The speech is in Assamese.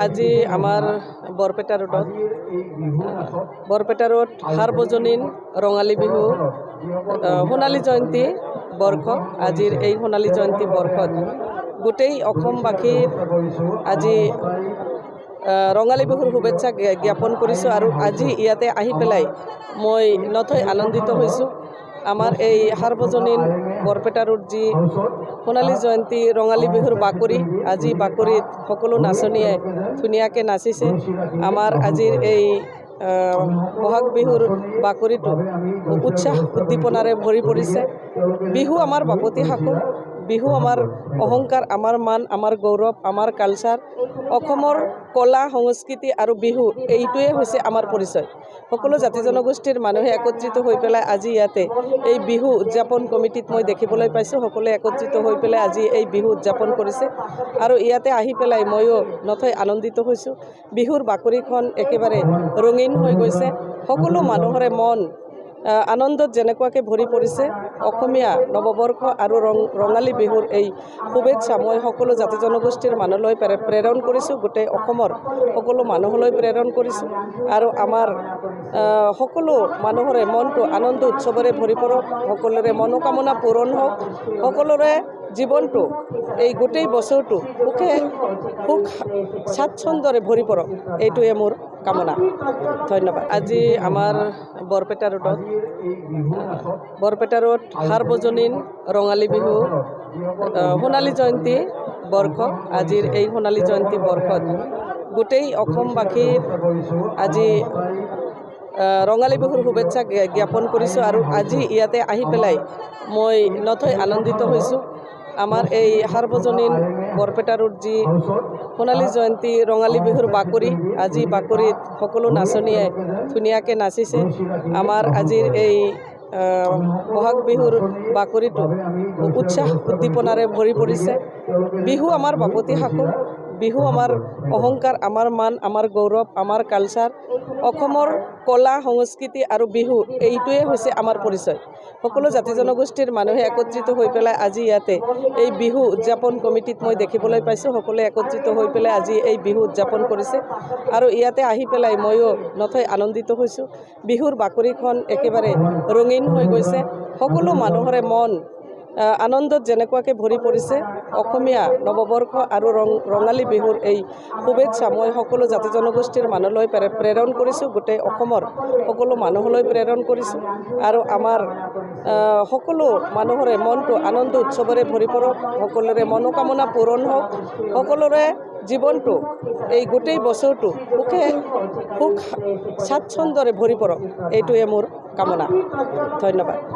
আজি আমাৰ বৰপেটা ৰোডত বৰপেটা ৰোড সাৰ্বজনীন ৰঙালী বিহু সোণালী জয়ন্তী বৰ্ষ। আজিৰ এই সোণালী জয়ন্তী বৰ্ষত গোটেই অসমবাসীৰ আজি ৰঙালী বিহুৰ শুভেচ্ছা জ্ঞাপন কৰিছোঁ আৰু আজি ইয়াতে আহি পেলাই মই নথৈ আনন্দিত হৈছোঁ। আমাৰ এই সাৰ্বজনীন বৰপেটা ৰোড যি সোণালী জয়ন্তী ৰঙালী বিহুৰ বাকৰি, আজি বাকৰিত সকলো নাচনীয়ে ধুনীয়াকৈ নাচিছে। আমাৰ আজিৰ এই বহাগ বিহুৰ বাকৰিটো উৎসাহ উদ্দীপনাৰে ভৰি পৰিছে। বিহু আমাৰ বাপতি সাহোন, বিহু আমাৰ অহংকাৰ, আমাৰ মান, আমাৰ গৌৰৱ, আমাৰ কালচাৰ, অসমৰ কলা সংস্কৃতি আৰু বিহু এইটোৱে হৈছে আমাৰ পৰিচয়। সকলো জাতি জনগোষ্ঠীৰ মানুহে একত্ৰিত হৈ পেলাই আজি ইয়াতে এই বিহু উদযাপন কমিটিত মই দেখিবলৈ পাইছোঁ। সকলোৱে একত্ৰিত হৈ পেলাই আজি এই বিহু উদযাপন কৰিছে আৰু ইয়াতে আহি পেলাই ময়ো নথৈ আনন্দিত হৈছোঁ। বিহুৰ বাকৰিখন একেবাৰে ৰঙীন হৈ গৈছে। সকলো মানুহৰে মন আনন্দত যেনেকুৱাকৈ ভৰি পৰিছে। অসমীয়া নৱবৰ্ষ আৰু ৰঙালী বিহুৰ এই শুভেচ্ছা মই সকলো জাতি জনগোষ্ঠীৰ মানুহলৈ প্ৰেৰণ কৰিছোঁ, গোটেই অসমৰ সকলো মানুহলৈ প্ৰেৰণ কৰিছোঁ আৰু আমাৰ সকলো মানুহৰে মনটো আনন্দ উৎসৱৰে ভৰি পৰক, সকলোৰে মনোকামনা পূৰণ হওক, সকলোৰে জীৱনটো এই গোটেই বছৰটো সুখ স্বাচ্ছন্দ্যৰে ভৰি পৰক, এইটোৱে মোৰ কামনা। ধন্যবাদ। আজি আমাৰ বৰপেটা ৰোডত বৰপেটা ৰোড সাৰ্বজনীন ৰঙালী বিহু সোণালী জয়ন্তী বৰ্ষ। আজিৰ এই সোণালী জয়ন্তী বৰ্ষত গোটেই অসমবাসীৰ আজি ৰঙালী বিহুৰ শুভেচ্ছা জ্ঞাপন কৰিছোঁ আৰু আজি ইয়াতে আহি পেলাই মই নথৈ আনন্দিত হৈছোঁ। আমাৰ এই সাৰ্বজনীন বৰপেটা ৰোড যি সোণালী জয়ন্তী ৰঙালী বিহুৰ বাকৰি, আজি বাকৰিত সকলো নাচনীয়ে ধুনীয়াকৈ নাচিছে। আমাৰ আজিৰ এই বহাগ বিহুৰ বাকৰিটো উৎসাহ উদ্দীপনাৰে ভৰি পৰিছে। বিহু আমাৰ বাপতি সাহোন, বিহু আমাৰ অহংকাৰ, আমাৰ মান, আমাৰ গৌৰৱ, আমাৰ কালচাৰ, অসমৰ কলা সংস্কৃতি আৰু বিহু এইটোৱে হৈছে আমাৰ পৰিচয়। সকলো জাতি জনগোষ্ঠীৰ মানুহে একত্ৰিত হৈ পেলাই আজি ইয়াতে এই বিহু উদযাপন কমিটিত মই দেখিবলৈ পাইছোঁ। সকলোৱে একত্ৰিত হৈ পেলাই আজি এই বিহু উদযাপন কৰিছে আৰু ইয়াতে আহি পেলাই ময়ো নথৈ আনন্দিত হৈছোঁ। বিহুৰ বাকৰিখন একেবাৰে ৰঙীন হৈ গৈছে। সকলো মানুহৰে মন আনন্দত যেনেকুৱাকৈ ভৰি পৰিছে। অসমীয়া নৱবৰ্ষ আৰু ৰঙালী বিহুৰ এই শুভেচ্ছা মই সকলো জাতি জনগোষ্ঠীৰ মানুহলৈ প্ৰেৰণ কৰিছোঁ, গোটেই অসমৰ সকলো মানুহলৈ প্ৰেৰণ কৰিছোঁ আৰু আমাৰ সকলো মানুহৰে মনটো আনন্দ উৎসৱৰে ভৰি পৰক, সকলোৰে মনোকামনা পূৰণ হওক, সকলোৰে জীৱনটো এই গোটেই বছৰটো সুখ স্বাচ্ছন্দ্যৰে ভৰি পৰক, এইটোৱে মোৰ কামনা। ধন্যবাদ।